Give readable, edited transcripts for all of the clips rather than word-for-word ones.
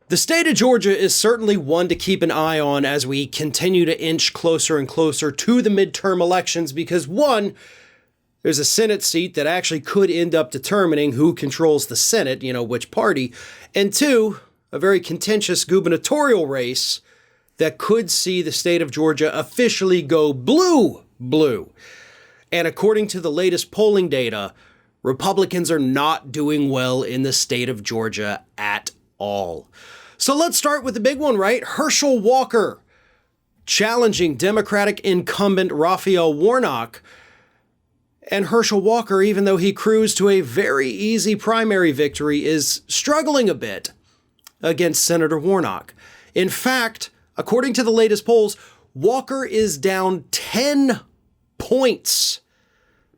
The state of Georgia is certainly one to keep an eye on as we continue to inch closer and closer to the midterm elections because, one, there's a Senate seat that actually could end up determining who controls the Senate, which party, and two, a very contentious gubernatorial race that could see the state of Georgia officially go blue. And according to the latest polling data, Republicans are not doing well in the state of Georgia at all. So let's start with the big one, right? Herschel Walker challenging Democratic incumbent Raphael Warnock. And Herschel Walker, even though he cruised to a very easy primary victory, is struggling a bit against Senator Warnock. In fact, according to the latest polls, Walker is down 10 points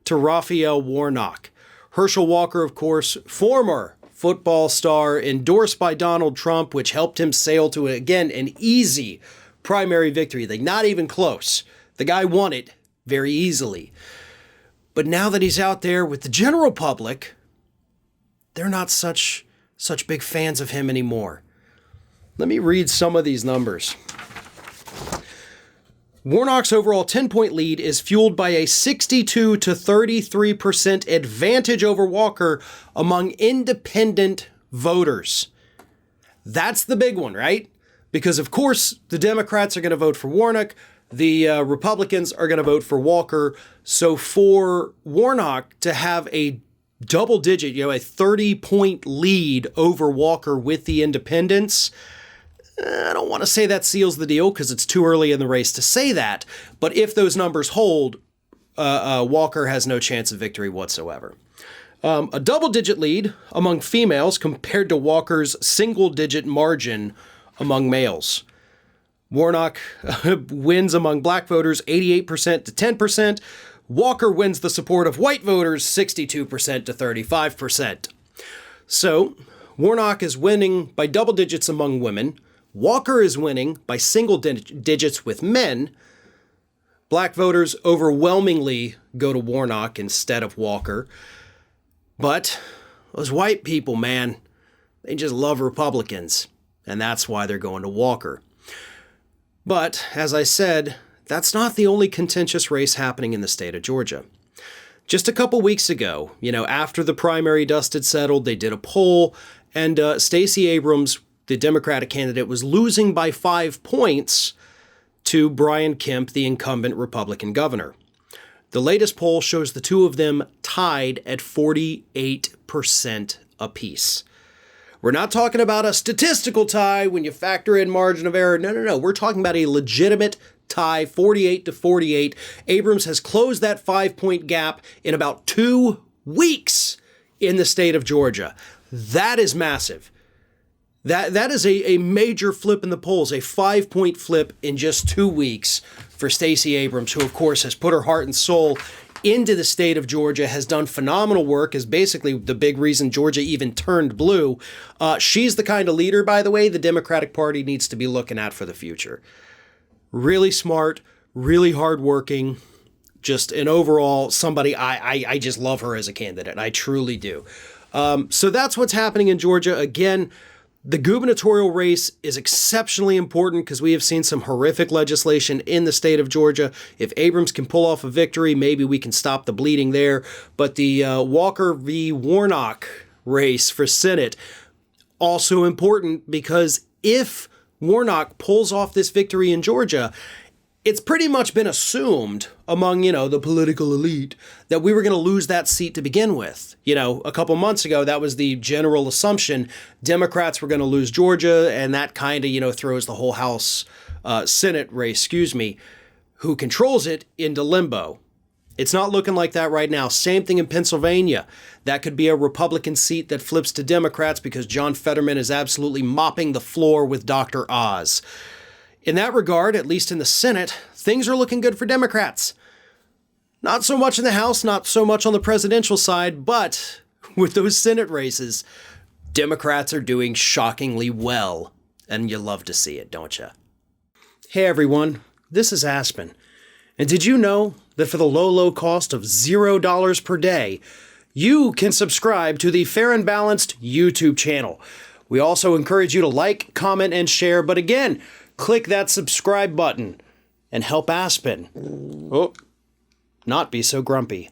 to Rafael Warnock. Herschel Walker, of course, former football star, endorsed by Donald Trump, which helped him sail to, again, an easy primary victory. Like, not even close. The guy won it very easily. But now that he's out there with the general public, they're not such big fans of him anymore. Let me read some of these numbers. Warnock's overall 10-point lead is fueled by a 62 to 33% advantage over Walker among independent voters. That's the big one, right? Because, of course, the Democrats are going to vote for Warnock. The Republicans are going to vote for Walker. So for Warnock to have a double-digit, a 30-point lead over Walker with the independents, I don't want to say that seals the deal because it's too early in the race to say that. But if those numbers hold, Walker has no chance of victory whatsoever. A double-digit lead among females compared to Walker's single-digit margin among males. Warnock wins among black voters 88% to 10%. Walker wins the support of white voters 62% to 35%. So Warnock is winning by double digits among women. Walker is winning by single digits with men. Black voters overwhelmingly go to Warnock instead of Walker. But those white people, man, they just love Republicans. And that's why they're going to Walker. But, as I said, that's not the only contentious race happening in the state of Georgia. Just a couple weeks ago, after the primary dust had settled, they did a poll, and Stacey Abrams, the Democratic candidate, was losing by 5 points to Brian Kemp, the incumbent Republican governor. The latest poll shows the two of them tied at 48% apiece. We're not talking about a statistical tie when you factor in margin of error. No. We're talking about a legitimate tie, 48 to 48. Abrams has closed that 5-point gap in about 2 weeks in the state of Georgia. That is massive. That is a major flip in the polls, a 5-point flip in just 2 weeks for Stacey Abrams, who, of course, has put her heart and soul into the state of Georgia, has done phenomenal work, is basically the big reason Georgia even turned blue. She's the kind of leader, by the way, the Democratic Party needs to be looking at for the future. Really smart, really hardworking, just an overall somebody I just love her as a candidate. I truly do. So that's what's happening in Georgia. Again, the gubernatorial race is exceptionally important because we have seen some horrific legislation in the state of Georgia. If Abrams can pull off a victory, maybe we can stop the bleeding there. But the Walker v. Warnock race for Senate, also important because if Warnock pulls off this victory in Georgia, it's pretty much been assumed among, the political elite that we were going to lose that seat to begin with. A couple months ago, that was the general assumption. Democrats were going to lose Georgia, and that kind of, throws the whole House Senate race, who controls it, into limbo. It's not looking like that right now. Same thing in Pennsylvania. That could be a Republican seat that flips to Democrats because John Fetterman is absolutely mopping the floor with Dr. Oz. In that regard, at least in the Senate, things are looking good for Democrats. Not so much in the House, not so much on the presidential side, but with those Senate races, Democrats are doing shockingly well. And you love to see it, don't you? Hey everyone, this is Aspen. And did you know that for the low cost of $0 per day, you can subscribe to the Fair and Balanced YouTube channel, We also encourage you to like, comment, and share. But again, click that subscribe button and help Aspen not be so grumpy.